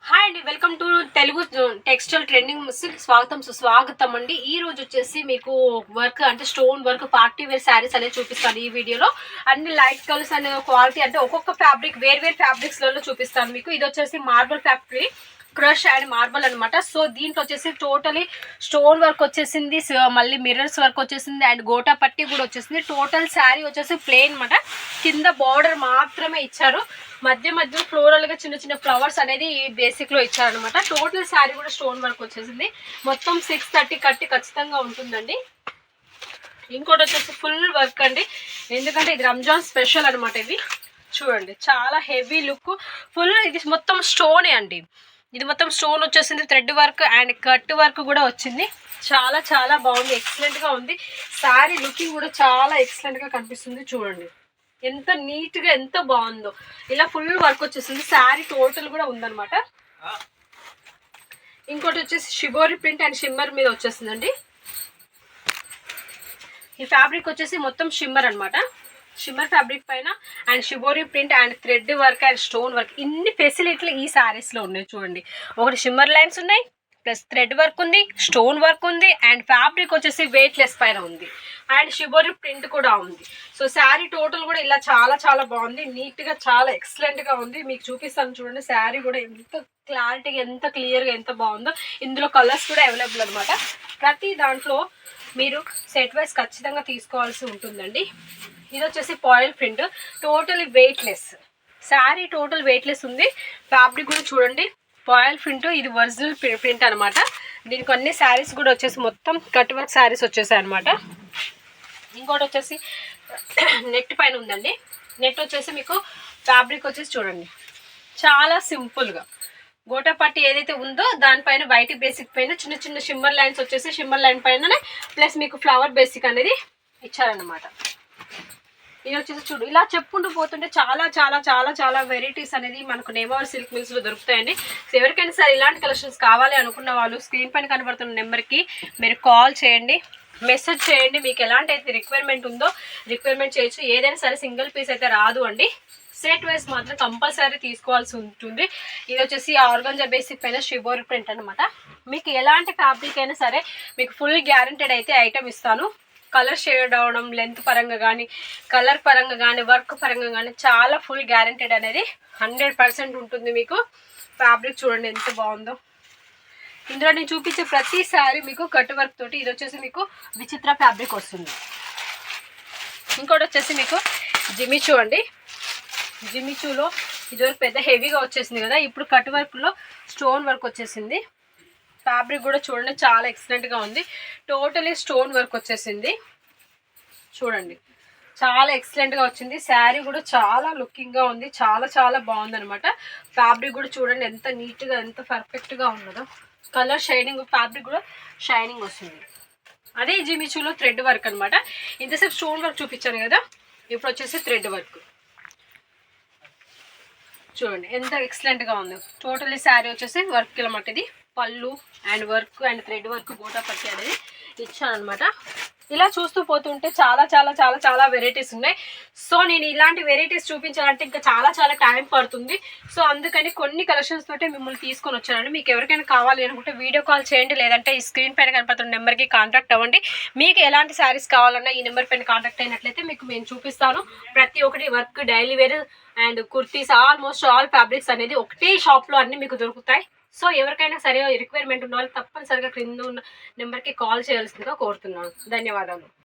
Hi అండి, welcome to Telugu textile trending కి స్వాగతం సుస్వాగతం అండి. ఈ రోజు వచ్చేసి మీకు వర్క్ అంటే stone work party wear saris అనేది చూపిస్తాను. ఈ వీడియోలో అన్ని లైట్ కలర్స్ అనే క్వాలిటీ అంటే ఒక్కొక్క ఫ్యాబ్రిక్ వేరు ఫ్యాబ్రిక్స్ లలో చూపిస్తాను మీకు. ఇది వచ్చేసి marble factory crush and marble అనమాట. సో దీంట్లో వచ్చేసి టోటలీ స్టోన్ వర్క్ వచ్చేసింది, మళ్ళీ మిర్రర్స్ వర్క్ వచ్చేసింది అండ్ గోటా పట్టి కూడా వచ్చేసింది. టోటల్ శారీ వచ్చేసి ప్లెయిన్ అనమాట. కింద బార్డర్ మాత్రమే ఇచ్చారు, మధ్య మధ్య ఫ్లోరల్ గా చిన్న చిన్న ఫ్లవర్స్ అనేది బేసిక్ లో ఇచ్చారనమాట. టోటల్ శారీ కూడా స్టోన్ వర్క్ వచ్చేసింది. మొత్తం 630 కట్టి ఖచ్చితంగా ఉంటుందండి. ఇంకోటి వచ్చేసి ఫుల్ వర్క్ అండి, ఎందుకంటే ఇది రంజాన్ స్పెషల్ అనమాట. ఇది చూడండి, చాలా హెవీ లుక్, ఫుల్ ఇది మొత్తం స్టోనే అండి. ఇది మొత్తం స్టోన్ వచ్చేసింది, thread work and cut work కూడా వచ్చింది. చాలా చాలా బాగుంది, ఎక్సలెంట్ గా ఉంది. శారీ లుకింగ్ కూడా చాలా ఎక్సలెంట్ గా కనిపిస్తుంది. చూడండి ఎంత నీట్ గా ఎంత బాగుందో. ఇలా ఫుల్ వర్క్ వచ్చేసింది. శారీ టోటల్ కూడా ఉందన్నమాట. ఇంకోటి వచ్చేసి షిబోరి ప్రింట్ అండ్ షిమ్మర్ మీద వచ్చేసిందండి. ఈ ఫ్యాబ్రిక్ వచ్చేసి మొత్తం షిమ్మర్ అనమాట. షిమ్మర్ ఫ్యాబ్రిక్ పైన and shibori print and thread work and stone work, ఇన్ని ఫెసిలిటీలు ఈ శారీస్ లో ఉన్నాయి. చూడండి, ఒకటి షిమ్మర్ లైన్స్ ఉన్నాయి, ప్లస్ థ్రెడ్ వర్క్ ఉంది, స్టోన్ వర్క్ ఉంది అండ్ ఫ్యాబ్రిక్ వచ్చేసి వెయిట్ లెస్ పైన ఉంది అండ్ షిబోరి ప్రింట్ కూడా ఉంది. సో శారీ టోటల్ కూడా ఇలా చాలా చాలా బాగుంది, నీట్ గా చాలా ఎక్సలెంట్ గా ఉంది. మీకు చూపిస్తాను చూడండి, శారీ కూడా ఎంత క్లారిటీగా ఎంత క్లియర్ గా ఎంత బాగుందో. ఇందులో కలర్స్ కూడా అవైలబుల్ అనమాట. ప్రతి దాంట్లో మీరు సెట్ వైస్ ఖచ్చితంగా తీసుకోవాల్సి ఉంటుందండి. ఇది వచ్చేసి foil print, totally weight less sari, total weight less ఉంది. ఫ్యాబ్రిక్ కూడా చూడండి పాయిల్ ప్రింట్, ఇది ఒరిజినల్ ప్రింట్ అనమాట. దీనికి అన్ని శారీస్ కూడా వచ్చేసి మొత్తం కట్ వర్క్ శారీస్ వచ్చేసాయి అనమాట. ఇంకోటి వచ్చేసి నెట్ పైన ఉందండి. నెట్ వచ్చేసి మీకు ఫ్యాబ్రిక్ వచ్చేసి చూడండి చాలా సింపుల్గా గోటా పట్టి ఏదైతే ఉందో దానిపైన వైట్ బేసిక్ పైన చిన్న చిన్న షిమ్మర్ లైన్స్ వచ్చేసి షిమ్మర్ లైన్ పైననే ప్లస్ మీకు ఫ్లవర్ బేసిక్ అనేది ఇచ్చారనమాట. ఇది వచ్చేసి చూడు, ఇలా చెప్పుకుంటూ పోతుంటే చాలా చాలా చాలా చాలా వెరైటీస్ అనేది మనకు నేమావర్ సిల్క్ మిల్స్ లో దొరుకుతాయండి. సో ఎవరికైనా సరే ఇలాంటి కలెక్షన్స్ కావాలి అనుకున్న వాళ్ళు స్క్రీన్ పైన కనబడుతున్న నెంబర్కి మీరు కాల్ చేయండి, మెసేజ్ చేయండి. మీకు ఎలాంటి అయితే రిక్వైర్మెంట్ ఉందో రిక్వైర్మెంట్ చేయొచ్చు. ఏదైనా సరే సింగిల్ పీస్ అయితే రాదు అండి, సెట్ వైస్ మాత్రం కంపల్సరీ తీసుకోవాల్సి ఉంటుంది. ఇది వచ్చేసి ఆర్గంజా బేసిక్ పైన షిబోరి ప్రింట్ అనమాట. మీకు ఎలాంటి ఫ్యాబ్రిక్ అయినా సరే మీకు ఫుల్ గ్యారెంటెడ్ అయితే ఐటమ్ ఇస్తాను. కలర్ షేడ్ అవడం లెంత్ పరంగా కానీ కలర్ పరంగా కానీ వర్క్ పరంగా కానీ చాలా ఫుల్ గ్యారెంటెడ్ అనేది 100% ఉంటుంది. మీకు ఫ్యాబ్రిక్ చూడండి ఎంత బాగుందో. ఇందులో నేను చూపించే ప్రతి శారీ మీకు కట్ వర్క్ తోటి. ఇది వచ్చేసి మీకు విచిత్ర ఫ్యాబ్రిక్ వస్తుంది. ఇంకోటి వచ్చేసి మీకు జిమిచూ అండి. జిమిచూలో ఇదివరకు పెద్ద హెవీగా వచ్చేసింది కదా, ఇప్పుడు కట్ వర్క్లో స్టోన్ వర్క్ వచ్చేసింది. ఫ్యాబ్రిక్ కూడా చూడండి చాలా ఎక్సలెంట్గా ఉంది, టోటలీ స్టోన్ వర్క్ వచ్చేసింది. చూడండి చాలా ఎక్సలెంట్గా వచ్చింది. శారీ కూడా చాలా లుకింగ్గా ఉంది, చాలా చాలా బాగుంది అనమాట. ఫ్యాబ్రిక్ కూడా చూడండి ఎంత నీట్గా ఎంత పర్ఫెక్ట్గా ఉన్నదో. కలర్ షైనింగ్, ఫ్యాబ్రిక్ కూడా షైనింగ్ వస్తుంది. అదే జిమిచూలో థ్రెడ్ వర్క్ అనమాట. ఇంతసేపు స్టోన్ వర్క్ చూపించాను కదా, ఇప్పుడు వచ్చేసి థ్రెడ్ వర్క్ చూడండి ఎంత ఎక్సలెంట్గా ఉంది. టోటలీ శారీ వచ్చేసి వర్క్ అనమాట. ఇది పళ్ళు and work and thread work gota పట్టి అనేది ఇచ్చానమాట. ఇలా చూస్తూ పోతుంటే చాలా చాలా చాలా చాలా వెరైటీస్ ఉన్నాయి. సో నేను ఇలాంటి వెరైటీస్ చూపించాలంటే ఇంకా చాలా చాలా టైం పడుతుంది. సో అందుకని కొన్ని కలెక్షన్స్ తోటే మిమ్మల్ని తీసుకొని వచ్చానండి. మీకు ఎవరికైనా కావాలి అనుకుంటే వీడియో కాల్ చేయండి, లేదంటే ఈ స్క్రీన్ పైన కనపడుతున్న నెంబర్కి కాంటాక్ట్ అవ్వండి. మీకు ఎలాంటి శారీస్ కావాలన్నా ఈ నెంబర్ పైన కాంటాక్ట్ అయినట్లయితే మీకు నేను చూపిస్తాను. ప్రతి ఒక్కటి work, daily wear and kurtis, almost all fabrics అనేది ఒకటే షాప్లో అన్నీ మీకు దొరుకుతాయి. సో ఎవరికైనా సరే రిక్వైర్మెంట్ ఉన్న వాళ్ళు తప్పనిసరిగా క్రింద ఉన్న నెంబర్కి కాల్ చేయాల్సిందిగా కోరుతున్నాను. ధన్యవాదాలు.